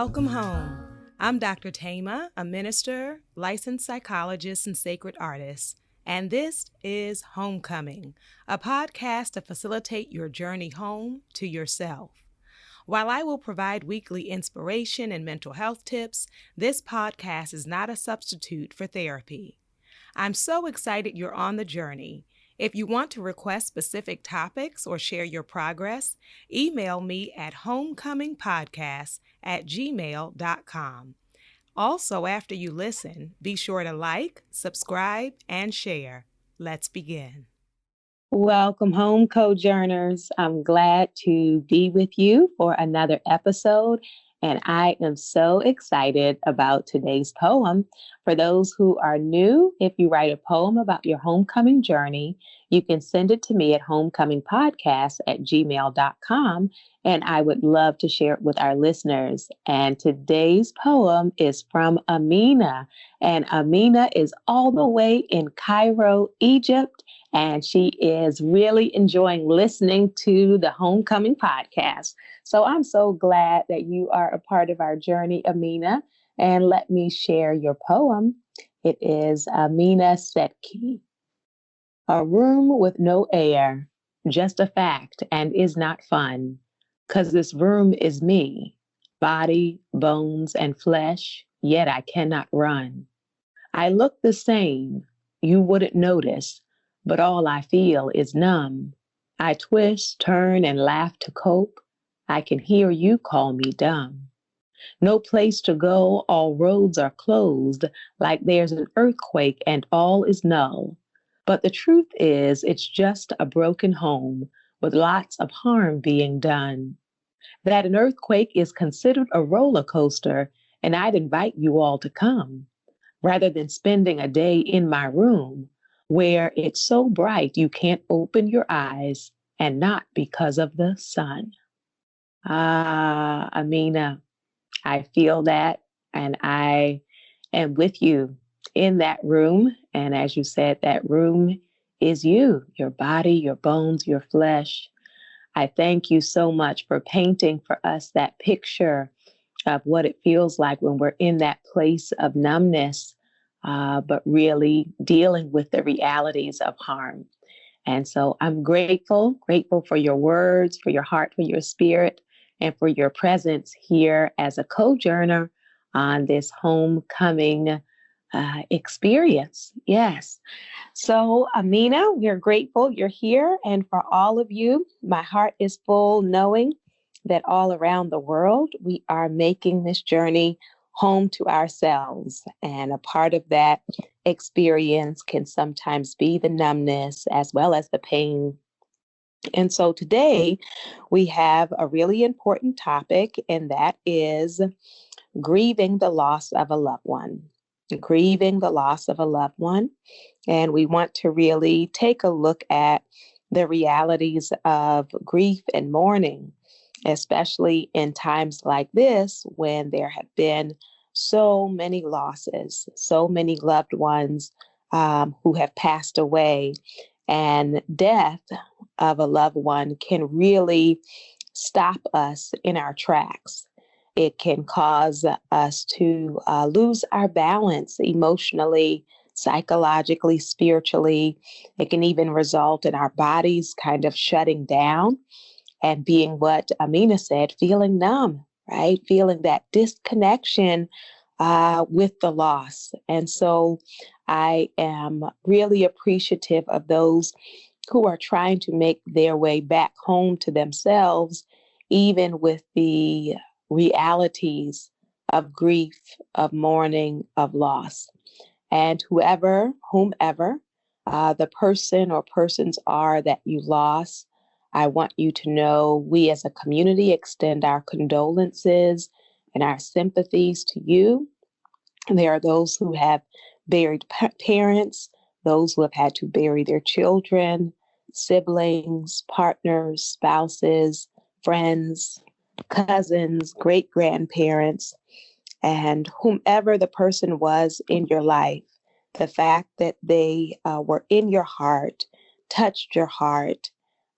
Welcome home. I'm Dr.Thema, a minister, licensed psychologist, and sacred artist, and this is Homecoming, a podcast to facilitate your journey home to yourself. While I will provide weekly inspiration and mental health tips, this podcast is not a substitute for therapy. I'm so excited you're on the journey. If you want to request specific topics or share your progress, email me at homecomingpodcast@gmail.com. Also, after you listen, be sure to like, subscribe, and share. Let's begin. Welcome home, co-journers. I'm glad to be with you for another episode, and I am so excited about today's poem. For those who are new, if you write a poem about your homecoming journey, you can send it to me at homecomingpodcast@gmail.com, and I would love to share it with our listeners. And today's poem is from Amina, and Amina is all the way in Cairo, Egypt, and she is really enjoying listening to the Homecoming podcast. So I'm so glad that you are a part of our journey, Amina. And let me share your poem. It is Amina Setki. A room with no air, just a fact, and is not fun. 'Cause this room is me, body, bones, and flesh, yet I cannot run. I look the same, you wouldn't notice, but all I feel is numb. I twist, turn, and laugh to cope. I can hear you call me dumb. No place to go, all roads are closed, like there's an earthquake and all is null. But the truth is, it's just a broken home with lots of harm being done. That an earthquake is considered a roller coaster, and I'd invite you all to come, rather than spending a day in my room, where it's so bright you can't open your eyes, and not because of the sun. Ah, Amina, I feel that, and I am with you in that room. And as you said, that room is you, your body, your bones, your flesh. I thank you so much for painting for us that picture of what it feels like when we're in that place of numbness, but really dealing with the realities of harm. And so I'm grateful for your words, for your heart, for your spirit, and for your presence here as a co-journer on this homecoming experience. Yes. So, Amina, we're grateful you're here. And for all of you, my heart is full knowing that all around the world, we are making this journey home to ourselves. And a part of that experience can sometimes be the numbness as well as the pain. And so today we have a really important topic, and that is grieving the loss of a loved one. Grieving the loss of a loved one. And we want to really take a look at the realities of grief and mourning, especially in times like this when there have been so many losses, so many loved ones who have passed away. And death of a loved one can really stop us in our tracks. It can cause us to lose our balance emotionally, psychologically, spiritually. It can even result in our bodies kind of shutting down and being what Amina said, feeling numb, right? Feeling that disconnection with the loss. And so I am really appreciative of those who are trying to make their way back home to themselves, even with the realities of grief, of mourning, of loss. And whomever the person or persons are that you lost, I want you to know we as a community extend our condolences and our sympathies to you. And there are those who have buried parents, those who have had to bury their children, siblings, partners, spouses, friends, cousins, great-grandparents, and whomever the person was in your life. The fact that they were in your heart, touched your heart,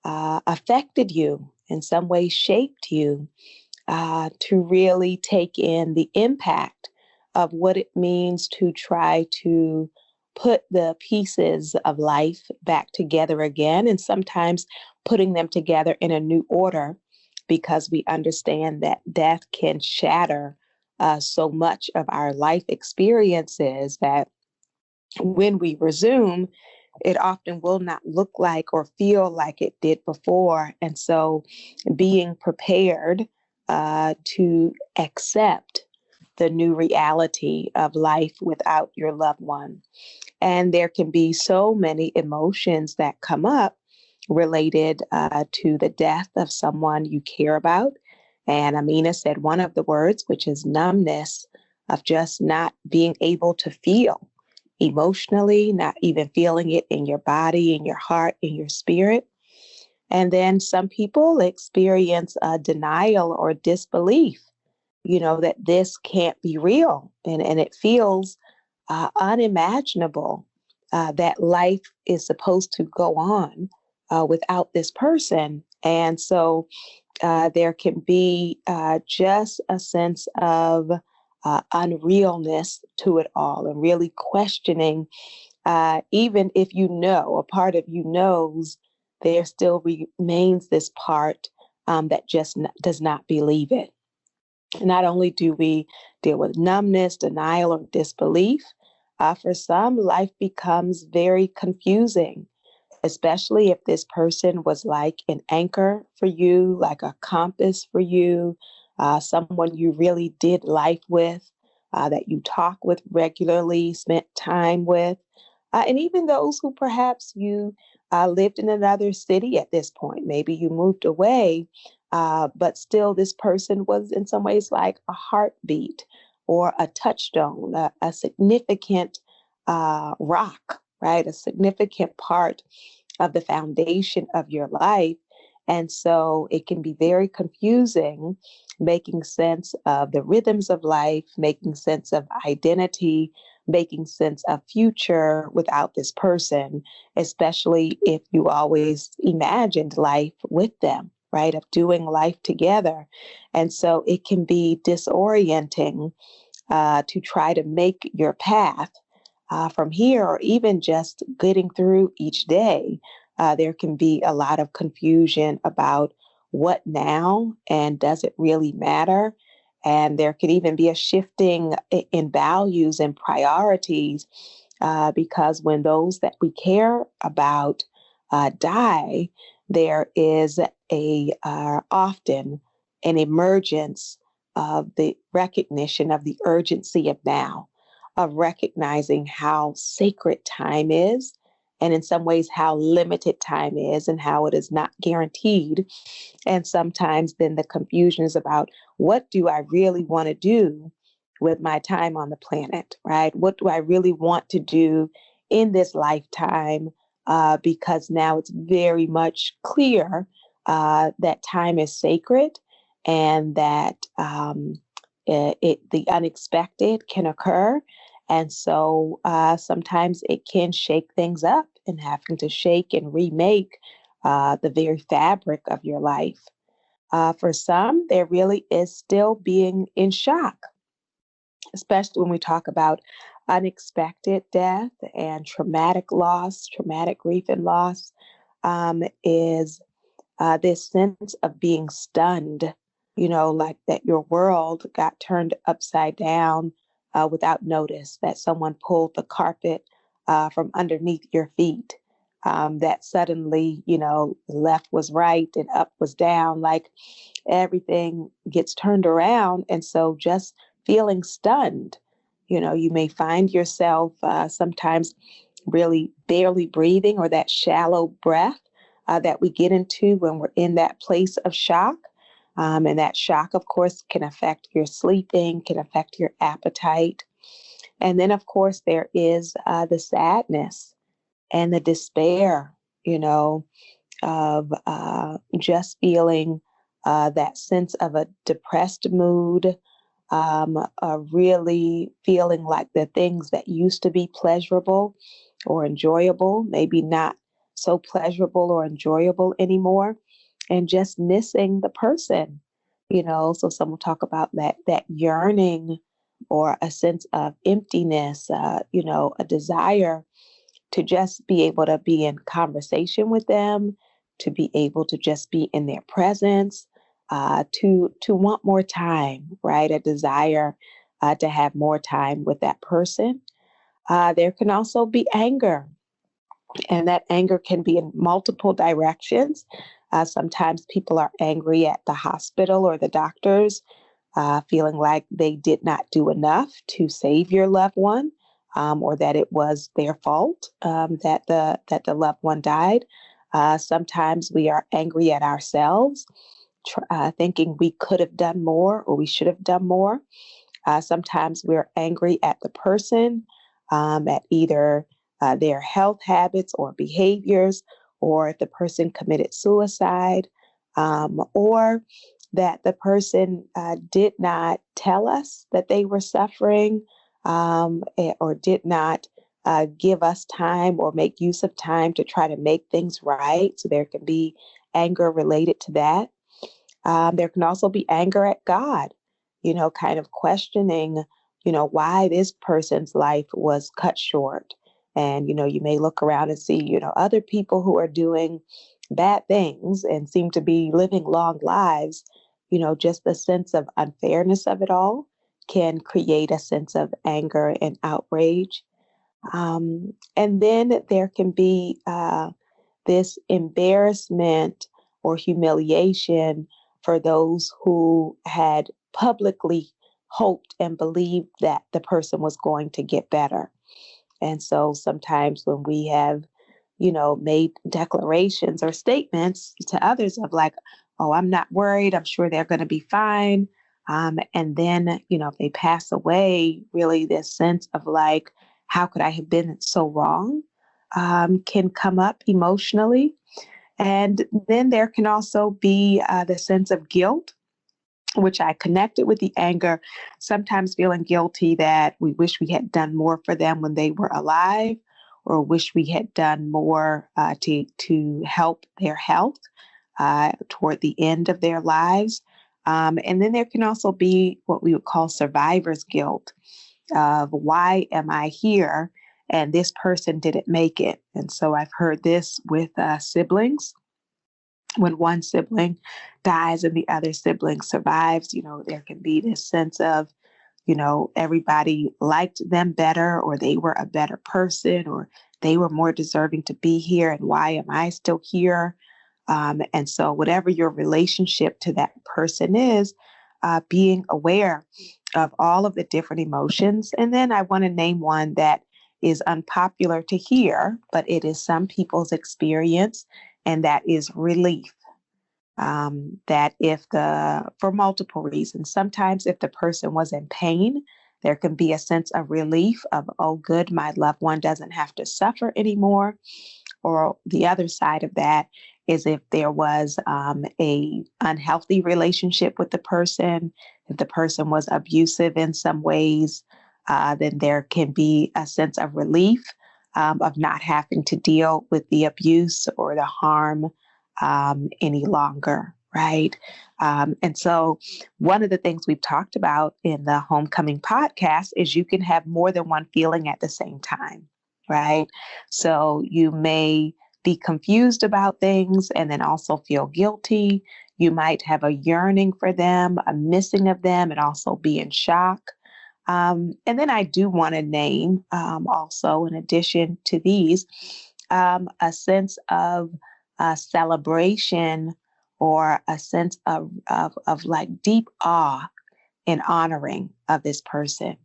affected you in some way, shaped you, to really take in the impact of what it means to try to put the pieces of life back together again, and sometimes putting them together in a new order, because we understand that death can shatter so much of our life experiences that when we resume, it often will not look like or feel like it did before. And so being prepared to accept the new reality of life without your loved one. And there can be so many emotions that come up related to the death of someone you care about. And Amina said one of the words, which is numbness, of just not being able to feel emotionally, not even feeling it in your body, in your heart, in your spirit. And then some people experience denial or disbelief, that this can't be real. And it feels unimaginable that life is supposed to go on without this person. And so there can be just a sense of unrealness to it all, and really questioning, even if a part of you knows, there still remains this part that just does not believe it. Not only do we deal with numbness, denial, or disbelief, for some, life becomes very confusing, especially if this person was like an anchor for you, like a compass for you, someone you really did life with, that you talk with regularly, spent time with, and even those who perhaps you lived in another city at this point. Maybe you moved away, but still this person was in some ways like a heartbeat or a touchstone, a significant rock, right? A significant part of the foundation of your life. And so it can be very confusing making sense of the rhythms of life, making sense of identity, making sense of future without this person, especially if you always imagined life with them, right? Of doing life together. And so it can be disorienting to try to make your path from here, or even just getting through each day. There can be a lot of confusion about what now and does it really matter? And there could even be a shifting in values and priorities, because when those that we care about die, there is often an emergence of the recognition of the urgency of now, of recognizing how sacred time is, and in some ways how limited time is, and how it is not guaranteed. And sometimes then the confusion is about, what do I really want to do with my time on the planet, right? What do I really want to do in this lifetime? Because now it's very much clear that time is sacred, and that the unexpected can occur. And so sometimes it can shake things up, and having to shake and remake the very fabric of your life. For some, there really is still being in shock, especially when we talk about unexpected death and traumatic loss, traumatic grief and loss, is this sense of being stunned, like that your world got turned upside down without notice, that someone pulled the carpet from underneath your feet, that suddenly, left was right and up was down, like everything gets turned around. And so just feeling stunned, you may find yourself sometimes really barely breathing, or that shallow breath that we get into when we're in that place of shock. And that shock, of course, can affect your sleeping, can affect your appetite. And then, of course, there is the sadness and the despair, of just feeling that sense of a depressed mood, really feeling like the things that used to be pleasurable or enjoyable, maybe not so pleasurable or enjoyable anymore, and just missing the person, So some will talk about that yearning or a sense of emptiness, a desire to just be able to be in conversation with them, to be able to just be in their presence, to want more time, right? A desire to have more time with that person. There can also be anger, and that anger can be in multiple directions. Sometimes people are angry at the hospital or the doctors, feeling like they did not do enough to save your loved one, or that it was their fault that the loved one died. Sometimes we are angry at ourselves, thinking we could have done more or we should have done more. Sometimes we're angry at the person, at either their health habits or behaviors, or if the person committed suicide, or that the person did not tell us that they were suffering, or did not give us time or make use of time to try to make things right. So there can be anger related to that. There can also be anger at God, kind of questioning, why this person's life was cut short. And, you may look around and see, other people who are doing bad things and seem to be living long lives. Just the sense of unfairness of it all can create a sense of anger and outrage. And then there can be this embarrassment or humiliation for those who had publicly hoped and believed that the person was going to get better. And so sometimes when we have, made declarations or statements to others of like, oh, I'm not worried, I'm sure they're going to be fine. And then, if they pass away, really this sense of like, how could I have been so wrong, can come up emotionally. And then there can also be the sense of guilt, which I connected with the anger, sometimes feeling guilty that we wish we had done more for them when they were alive, or wish we had done more to help their health toward the end of their lives. And then there can also be what we would call survivor's guilt of why am I here and this person didn't make it. And so I've heard this with siblings. When one sibling dies and the other sibling survives, there can be this sense of, everybody liked them better, or they were a better person, or they were more deserving to be here. And why am I still here? And so whatever your relationship to that person is, being aware of all of the different emotions. And then I want to name one that is unpopular to hear, but it is some people's experience, and that is relief. That for multiple reasons, sometimes if the person was in pain, there can be a sense of relief of, oh, good, my loved one doesn't have to suffer anymore. Or the other side of that is if there was a unhealthy relationship with the person, if the person was abusive in some ways, then there can be a sense of relief of not having to deal with the abuse or the harm any longer, right? And so one of the things we've talked about in the Homecoming podcast is you can have more than one feeling at the same time, right? So you may be confused about things and then also feel guilty. You might have a yearning for them, a missing of them, and also be in shock. And then I do want to name also, in addition to these, a sense of celebration or a sense of like deep awe and honoring of this person,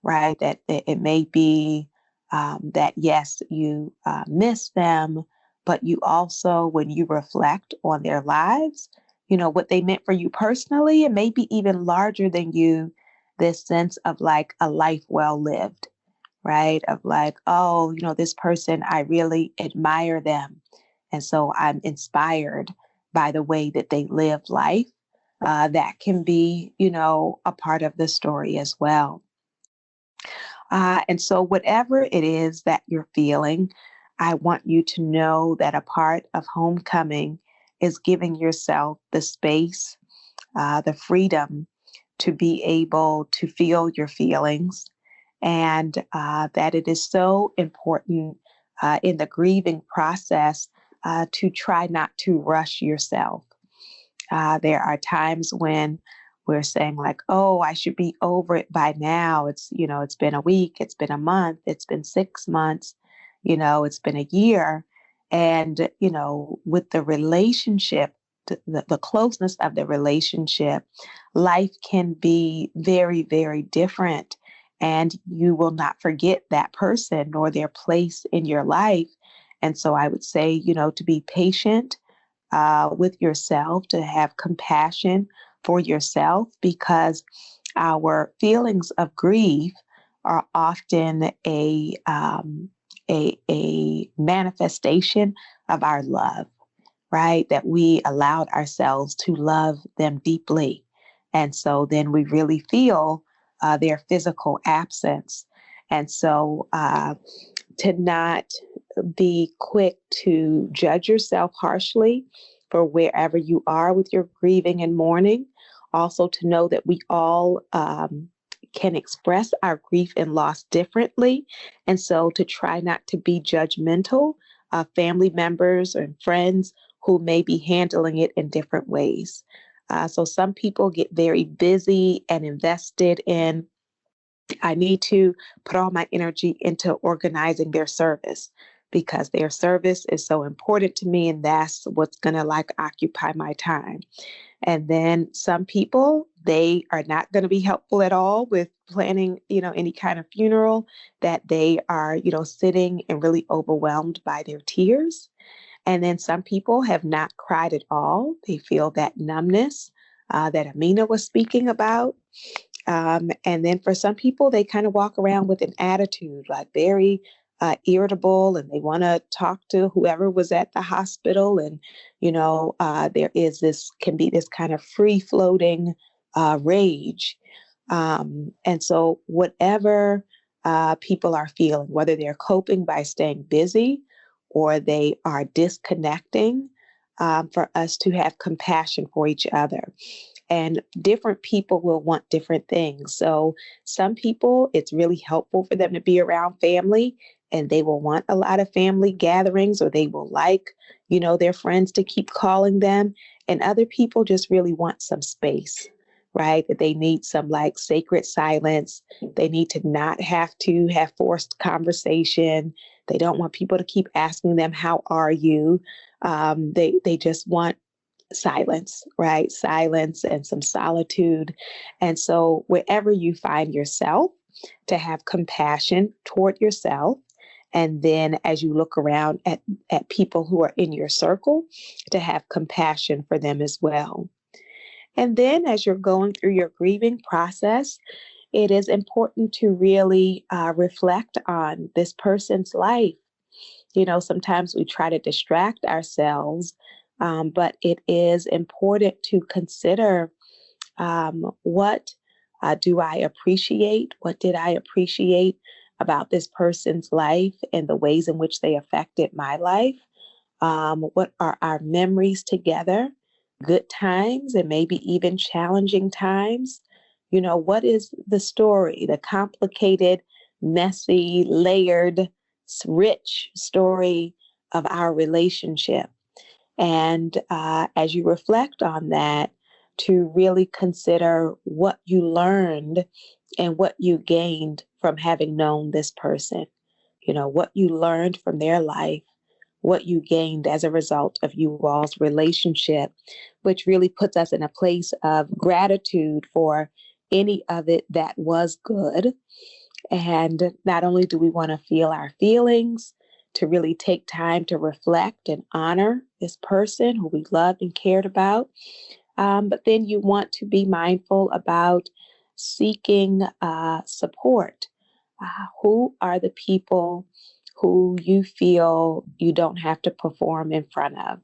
right? That it may be that, yes, you miss them, but you also, when you reflect on their lives, what they meant for you personally, it may be even larger than you, this sense of like a life well lived, right? Of like, oh, this person, I really admire them. And so I'm inspired by the way that they live life. That can be, a part of the story as well. And so whatever it is that you're feeling, I want you to know that a part of homecoming is giving yourself the space the freedom to be able to feel your feelings, and that it is so important in the grieving process to try not to rush yourself. There are times when we're saying like, oh, I should be over it by now. It's been a week, it's been a month, it's been 6 months, it's been a year. And, with the relationship, the closeness of the relationship, life can be very, very different. And you will not forget that person nor their place in your life. And so I would say, to be patient with yourself, to have compassion for yourself, because our feelings of grief are often a manifestation of our love, right? That we allowed ourselves to love them deeply. And so then we really feel their physical absence. And so to not be quick to judge yourself harshly for wherever you are with your grieving and mourning. Also, to know that we all can express our grief and loss differently. And so to try not to be judgmental of family members and friends who may be handling it in different ways. So some people get very busy and invested in, I need to put all my energy into organizing their service because their service is so important to me, and that's what's going to occupy my time. And then some people, they are not going to be helpful at all with planning, any kind of funeral, that they are, sitting and really overwhelmed by their tears. And then some people have not cried at all. They feel that numbness that Amina was speaking about. And then for some people, they kind of walk around with an attitude, like very irritable, and they want to talk to whoever was at the hospital. And, can be this kind of free floating rage. And so whatever people are feeling, whether they're coping by staying busy or they are disconnecting, for us to have compassion for each other. And different people will want different things. So some people, it's really helpful for them to be around family, and they will want a lot of family gatherings, or they will like, their friends to keep calling them. And other people just really want some space, right? That they need some sacred silence. They need to not have to have forced conversation. They don't want people to keep asking them, how are you? They just want silence, right? Silence and some solitude. And so wherever you find yourself, to have compassion toward yourself. And then as you look around at people who are in your circle, to have compassion for them as well. And then as you're going through your grieving process, it is important to really reflect on this person's life. Sometimes we try to distract ourselves, but it is important to consider what do I appreciate? What did I appreciate about this person's life and the ways in which they affected my life? What are our memories together? Good times and maybe even challenging times? What is the story, the complicated, messy, layered, rich story of our relationship? And as you reflect on that, to really consider what you learned and what you gained from having known this person, what you learned from their life, what you gained as a result of you all's relationship, which really puts us in a place of gratitude for any of it that was good. And not only do we want to feel our feelings, to really take time to reflect and honor this person who we loved and cared about. But then you want to be mindful about seeking support. Who are the people who you feel you don't have to perform in front of,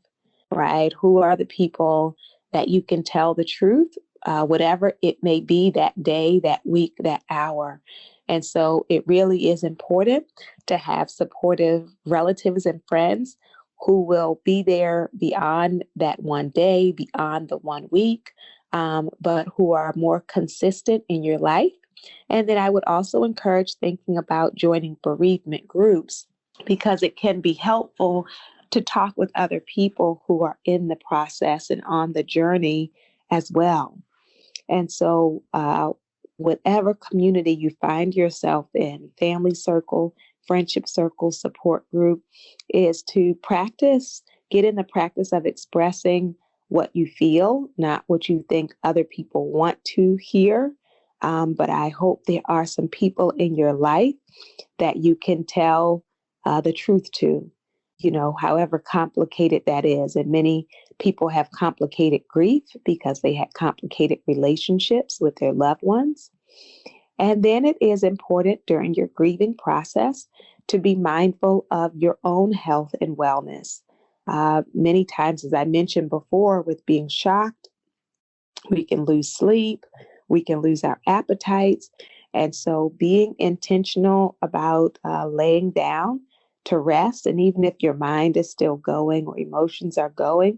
right? Who are the people that you can tell the truth, whatever it may be that day, that week, that hour. And so it really is important to have supportive relatives and friends who will be there beyond that one day, beyond the one week, but who are more consistent in your life. And then I would also encourage thinking about joining bereavement groups because it can be helpful to talk with other people who are in the process and on the journey as well. And so, whatever community you find yourself in, family circle, friendship circle, support group, is to get in the practice of expressing what you feel, not what you think other people want to hear. But I hope there are some people in your life that you can tell the truth to, however complicated that is. And many people have complicated grief because they had complicated relationships with their loved ones. And then it is important during your grieving process to be mindful of your own health and wellness. Many times, as I mentioned before, with being shocked, we can lose sleep, we can lose our appetites. And so being intentional about laying down to rest, and even if your mind is still going or emotions are going,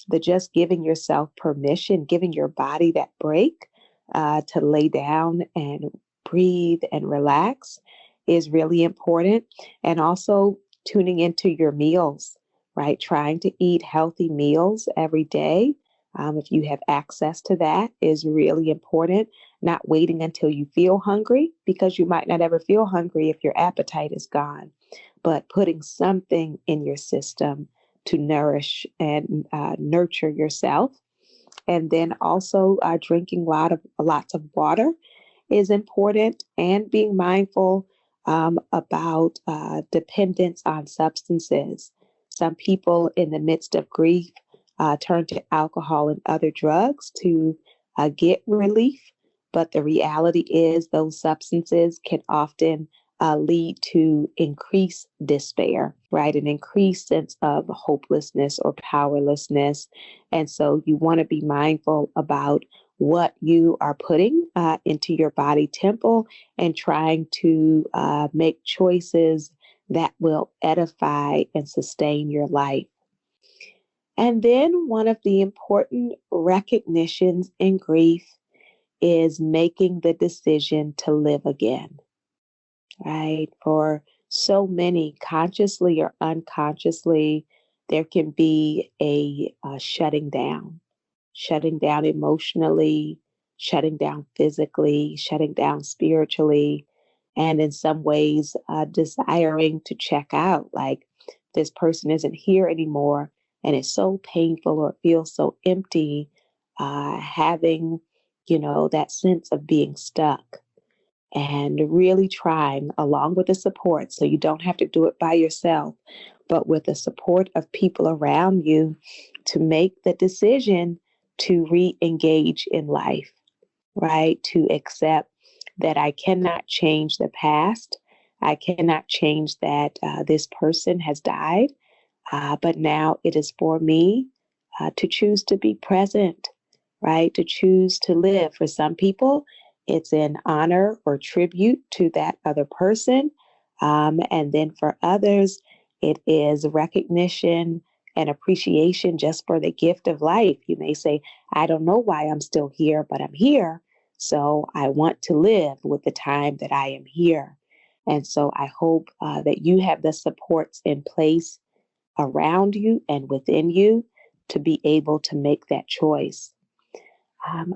but just giving yourself permission, giving your body that break to lay down and breathe and relax is really important. And also tuning into your meals, right? Trying to eat healthy meals every day. If you have access to that is really important. Not waiting until you feel hungry, because you might not ever feel hungry if your appetite is gone, but putting something in your system to nourish and nurture yourself. And then also drinking lots of water is important, and being mindful about dependence on substances. Some people in the midst of grief turn to alcohol and other drugs to get relief. But the reality is those substances can often lead to increased despair, right? An increased sense of hopelessness or powerlessness. And so you want to be mindful about what you are putting into your body temple and trying to make choices that will edify and sustain your life. And then one of the important recognitions in grief is making the decision to live again, right? For so many, consciously or unconsciously, there can be a shutting down emotionally, shutting down physically, shutting down spiritually, and in some ways, desiring to check out, like this person isn't here anymore. And it's so painful or it feels so empty, having, that sense of being stuck, and really trying along with the support. So you don't have to do it by yourself, but with the support of people around you to make the decision to re-engage in life, right? To accept that I cannot change the past. I cannot change that this person has died. But now it is for me to choose to be present, right? To choose to live. For some people, it's in honor or tribute to that other person. And then for others, it is recognition and appreciation just for the gift of life. You may say, I don't know why I'm still here, but I'm here. So I want to live with the time that I am here. And so I hope that you have the supports in place around you and within you to be able to make that choice.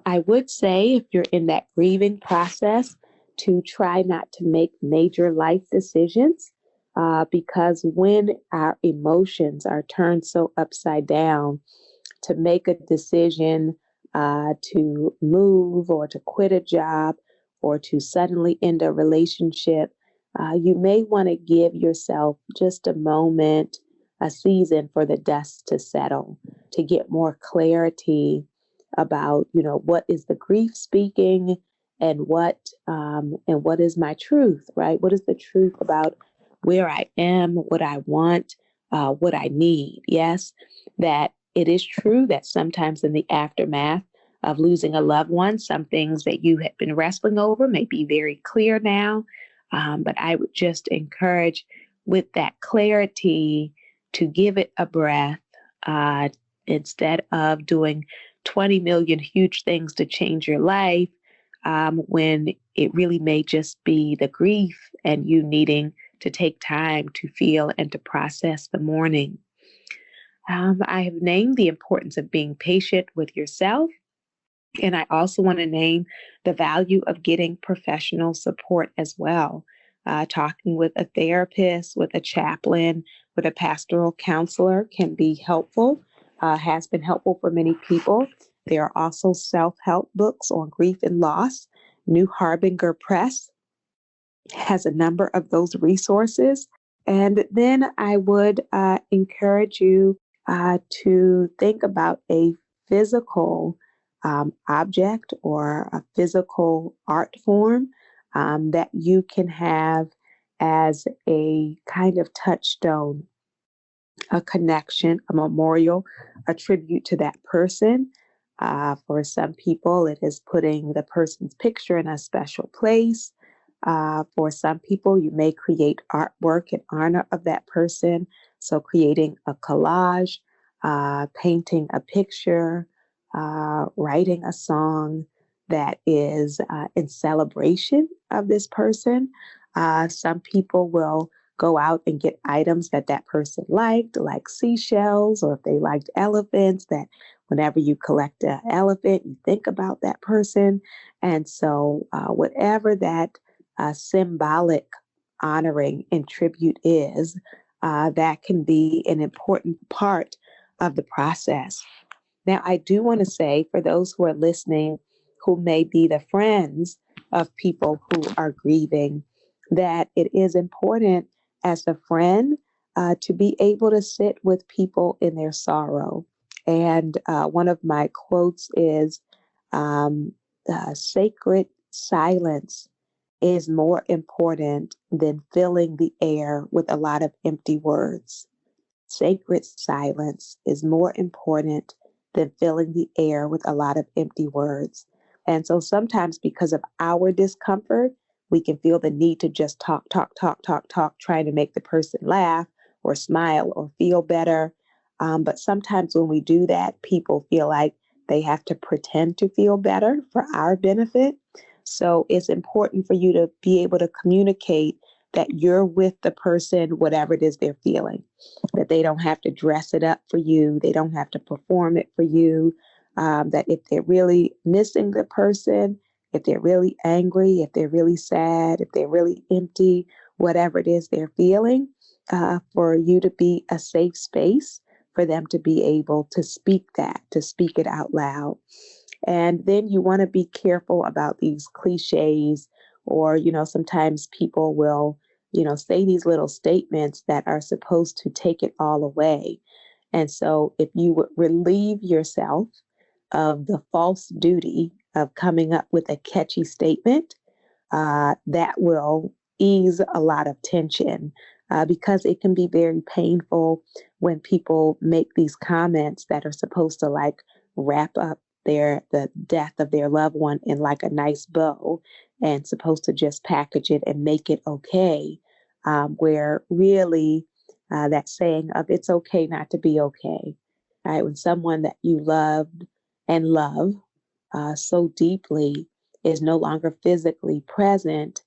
I would say if you're in that grieving process, to try not to make major life decisions, because when our emotions are turned so upside down, to make a decision to move or to quit a job or to suddenly end a relationship, you may want to give yourself just a moment, a season for the dust to settle, to get more clarity about, what is the grief speaking, and what is my truth, right? What is the truth about where I am, what I want, what I need? Yes, that it is true that sometimes in the aftermath of losing a loved one, some things that you have been wrestling over may be very clear now. But I would just encourage with that clarity to give it a breath instead of doing 20 million huge things to change your life, when it really may just be the grief and you needing to take time to feel and to process the mourning. I have named the importance of being patient with yourself. And I also want to name the value of getting professional support as well. Talking with a therapist, with a chaplain, with a pastoral counselor can be helpful, has been helpful for many people. There are also self help books on grief and loss. New Harbinger Press has a number of those resources. And then I would encourage you to think about a physical object or a physical art form that you can have as a kind of touchstone, a connection, a memorial, a tribute to that person. For some people, it is putting the person's picture in a special place. For some people, you may create artwork in honor of that person. So, creating a collage, painting a picture, writing a song that is in celebration of this person. Some people will go out and get items that that person liked, like seashells, or if they liked elephants, that whenever you collect an elephant, you think about that person. And so, whatever that symbolic honoring and tribute is, that can be an important part of the process. Now, I do want to say for those who are listening who may be the friends of people who are grieving, that it is important as a friend to be able to sit with people in their sorrow. And one of my quotes is sacred silence is more important than filling the air with a lot of empty words. Sacred silence is more important than filling the air with a lot of empty words. And so sometimes, because of our discomfort, we can feel the need to just talk, talk, talk, talk, talk, trying to make the person laugh or smile or feel better. But sometimes when we do that, people feel like they have to pretend to feel better for our benefit. So it's important for you to be able to communicate that you're with the person, whatever it is they're feeling, that they don't have to dress it up for you. They don't have to perform it for you. That if they're really missing the person, if they're really angry, if they're really sad, if they're really empty, whatever it is they're feeling, for you to be a safe space for them to be able to speak that, to speak it out loud. And then you want to be careful about these cliches, or, sometimes people will, say these little statements that are supposed to take it all away. And so if you would relieve yourself of the false duty of coming up with a catchy statement, that will ease a lot of tension, because it can be very painful when people make these comments that are supposed to like wrap up the death of their loved one in like a nice bow, and supposed to just package it and make it okay, where really that saying of it's okay not to be okay, right? When someone that you loved and love so deeply is no longer physically present,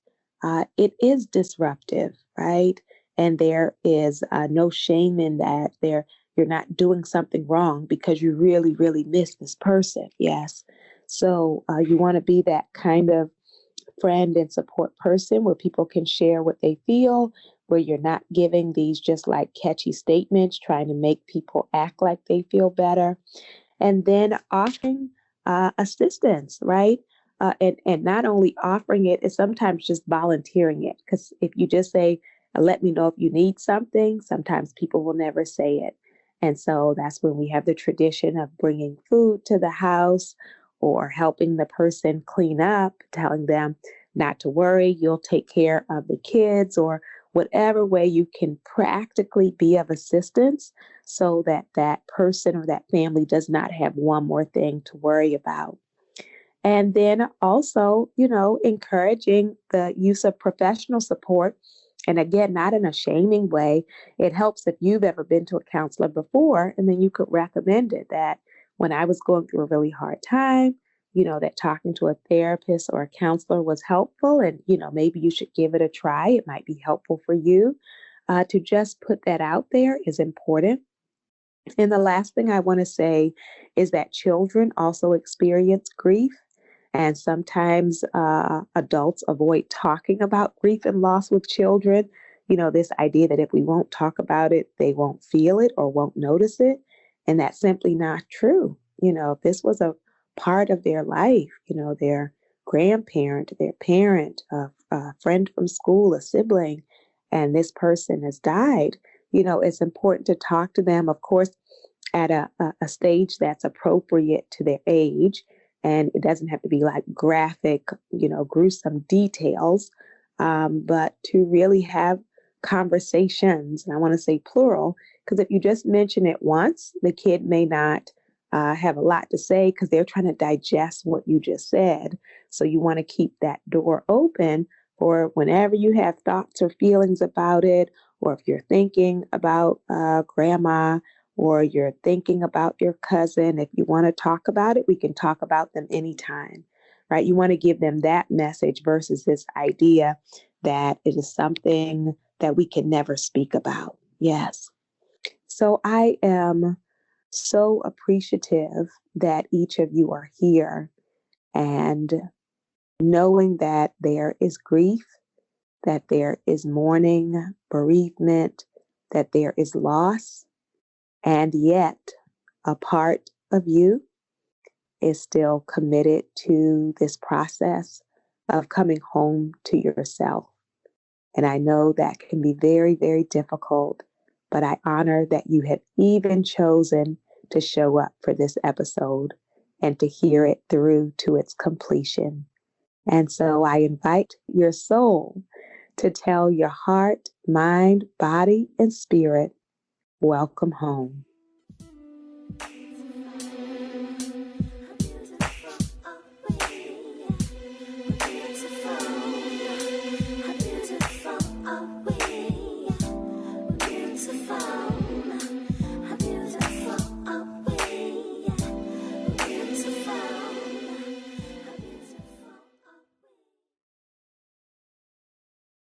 it is disruptive, right? And there is no shame in that. You're not doing something wrong because you really, really miss this person. Yes. So you want to be that kind of friend and support person where people can share what they feel, where you're not giving these just like catchy statements, trying to make people act like they feel better. And then offering assistance, right? And not only offering it, is sometimes just volunteering it. Because if you just say, let me know if you need something, sometimes people will never say it. And so that's when we have the tradition of bringing food to the house or helping the person clean up, telling them not to worry, you'll take care of the kids, or whatever way you can practically be of assistance so that that person or that family does not have one more thing to worry about. And then also, encouraging the use of professional support. And again, not in a shaming way. It helps if you've ever been to a counselor before, and then you could recommend it, that when I was going through a really hard time, that talking to a therapist or a counselor was helpful. And, maybe you should give it a try. It might be helpful for you. To just put that out there is important. And the last thing I want to say is that children also experience grief. And sometimes adults avoid talking about grief and loss with children. This idea that if we won't talk about it, they won't feel it or won't notice it. And that's simply not true. If this was a part of their life, their grandparent, their parent, a friend from school, a sibling, and this person has died, it's important to talk to them, of course, at a stage that's appropriate to their age. And it doesn't have to be like graphic, gruesome details, but to really have conversations. And I want to say plural, because if you just mention it once, the kid may not have a lot to say because they're trying to digest what you just said. So you want to keep that door open for whenever you have thoughts or feelings about it, or if you're thinking about grandma, or you're thinking about your cousin. If you want to talk about it, we can talk about them anytime, right? You want to give them that message versus this idea that it is something that we can never speak about. Yes. So I am so appreciative that each of you are here, and knowing that there is grief, that there is mourning, bereavement, that there is loss, and yet a part of you is still committed to this process of coming home to yourself. And I know that can be very, very difficult, but I honor that you have even chosen to show up for this episode and to hear it through to its completion. And so I invite your soul to tell your heart, mind, body, and spirit, welcome home.